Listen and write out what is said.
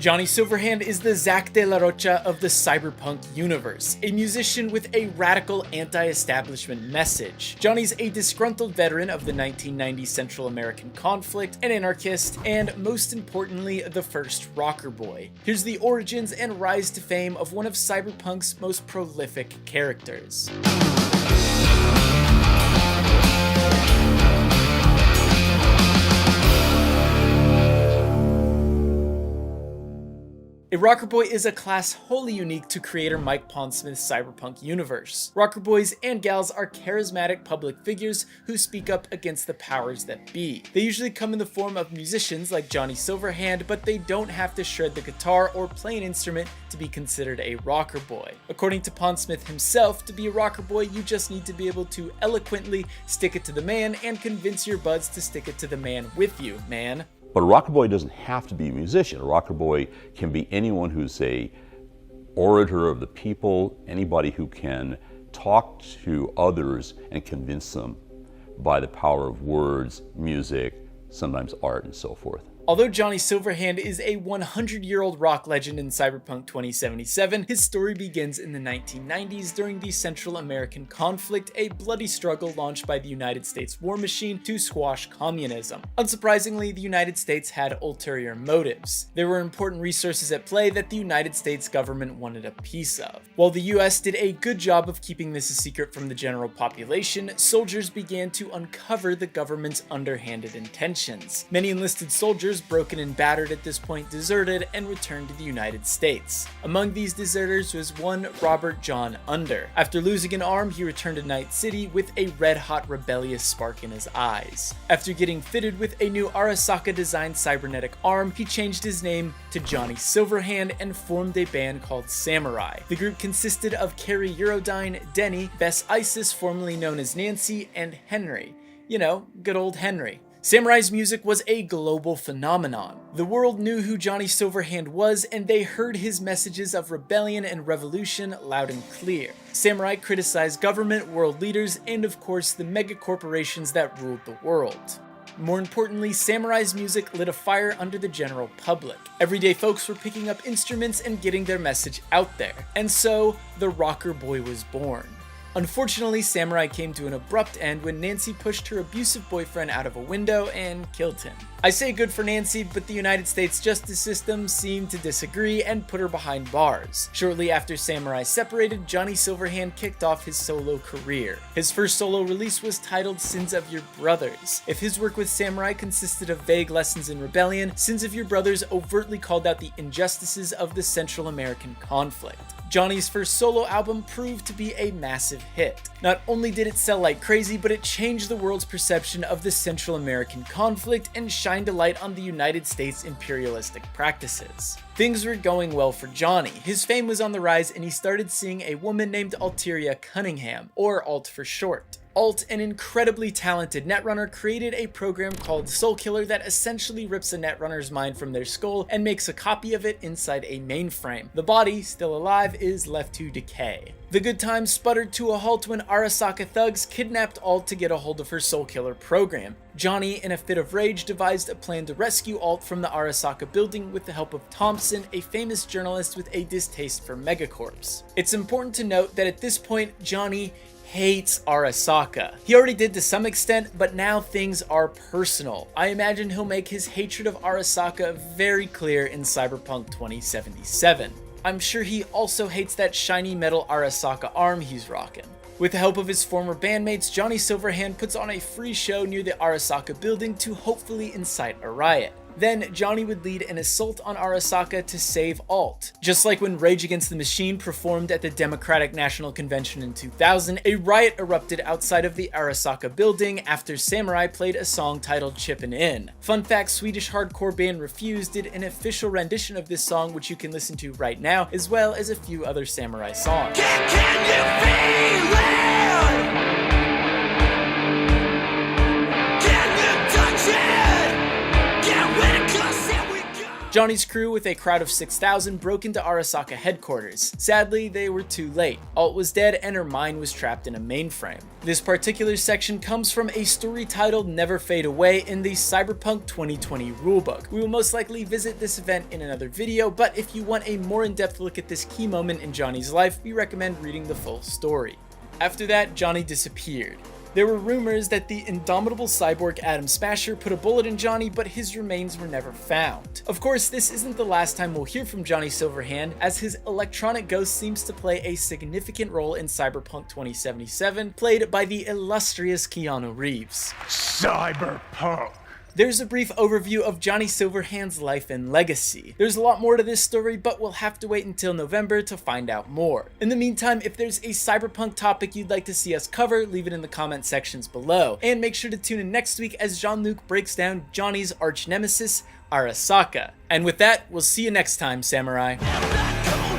Johnny Silverhand is the Zack de la Rocha of the Cyberpunk universe, a musician with a radical anti-establishment message. Johnny's a disgruntled veteran of the 1990 Central American conflict, an anarchist, and most importantly, the first rocker boy. Here's the origins and rise to fame of one of Cyberpunk's most prolific characters. A rocker boy is a class wholly unique to creator Mike Pondsmith's Cyberpunk universe. Rocker boys and gals are charismatic public figures who speak up against the powers that be. They usually come in the form of musicians like Johnny Silverhand, but they don't have to shred the guitar or play an instrument to be considered a rocker boy. According to Pondsmith himself, to be a rocker boy, you just need to be able to eloquently stick it to the man and convince your buds to stick it to the man with you, man. But a rocker boy doesn't have to be a musician. A rocker boy can be anyone who's a orator of the people, anybody who can talk to others and convince them by the power of words, music, sometimes art, and so forth. Although Johnny Silverhand is a 100-year-old rock legend in Cyberpunk 2077, his story begins in the 1990s during the Central American conflict, a bloody struggle launched by the United States war machine to squash communism. Unsurprisingly, the United States had ulterior motives. There were important resources at play that the United States government wanted a piece of. While the US did a good job of keeping this a secret from the general population, soldiers began to uncover the government's underhanded intentions. Many enlisted soldiers, broken and battered at this point, deserted and returned to the United States. Among these deserters was one Robert John Under. After losing an arm, he returned to Night City with a red-hot rebellious spark in his eyes. After getting fitted with a new Arasaka-designed cybernetic arm, he changed his name to Johnny Silverhand and formed a band called Samurai. The group consisted of Carrie Eurodyne, Denny, Bess Isis, formerly known as Nancy, and Henry. You know, good old Henry. Samurai's music was a global phenomenon. The world knew who Johnny Silverhand was, and they heard his messages of rebellion and revolution loud and clear. Samurai criticized government, world leaders, and of course the mega corporations that ruled the world. More importantly, Samurai's music lit a fire under the general public. Everyday folks were picking up instruments and getting their message out there. And so, the rocker boy was born. Unfortunately, Samurai came to an abrupt end when Nancy pushed her abusive boyfriend out of a window and killed him. I say good for Nancy, but the United States justice system seemed to disagree and put her behind bars. Shortly after Samurai separated, Johnny Silverhand kicked off his solo career. His first solo release was titled Sins of Your Brothers. If his work with Samurai consisted of vague lessons in rebellion, Sins of Your Brothers overtly called out the injustices of the Central American conflict. Johnny's first solo album proved to be a massive hit. Not only did it sell like crazy, but it changed the world's perception of the Central American conflict and shined a light on the United States' imperialistic practices. Things were going well for Johnny. His fame was on the rise and he started seeing a woman named Alteria Cunningham, or Alt for short. Alt, an incredibly talented netrunner, created a program called Soul Killer that essentially rips a netrunner's mind from their skull and makes a copy of it inside a mainframe. The body, still alive, is left to decay. The good times sputtered to a halt when Arasaka thugs kidnapped Alt to get a hold of her Soul Killer program. Johnny, in a fit of rage, devised a plan to rescue Alt from the Arasaka building with the help of Thompson, a famous journalist with a distaste for megacorps. It's important to note that at this point, Johnny hates Arasaka. He already did to some extent, but now things are personal. I imagine he'll make his hatred of Arasaka very clear in Cyberpunk 2077. I'm sure he also hates that shiny metal Arasaka arm he's rocking. With the help of his former bandmates, Johnny Silverhand puts on a free show near the Arasaka building to hopefully incite a riot. Then, Johnny would lead an assault on Arasaka to save Alt. Just like when Rage Against the Machine performed at the Democratic National Convention in 2000, a riot erupted outside of the Arasaka building after Samurai played a song titled Chippin' In. Fun fact, Swedish hardcore band Refuse did an official rendition of this song, which you can listen to right now, as well as a few other Samurai songs. Can you feel it? Can you touch it? Johnny's crew, with a crowd of 6,000, broke into Arasaka headquarters. Sadly, they were too late. Alt was dead and her mind was trapped in a mainframe. This particular section comes from a story titled Never Fade Away in the Cyberpunk 2020 rulebook. We will most likely visit this event in another video, but if you want a more in-depth look at this key moment in Johnny's life, we recommend reading the full story. After that, Johnny disappeared. There were rumors that the indomitable cyborg Atom Smasher put a bullet in Johnny, but his remains were never found. Of course, this isn't the last time we'll hear from Johnny Silverhand, as his electronic ghost seems to play a significant role in Cyberpunk 2077, played by the illustrious Keanu Reeves. Cyberpunk. There's a brief overview of Johnny Silverhand's life and legacy. There's a lot more to this story, but we'll have to wait until November to find out more. In the meantime, if there's a cyberpunk topic you'd like to see us cover, leave it in the comment sections below. And make sure to tune in next week as Jean-Luc breaks down Johnny's arch nemesis, Arasaka. And with that, we'll see you next time, Samurai. I'm not cool.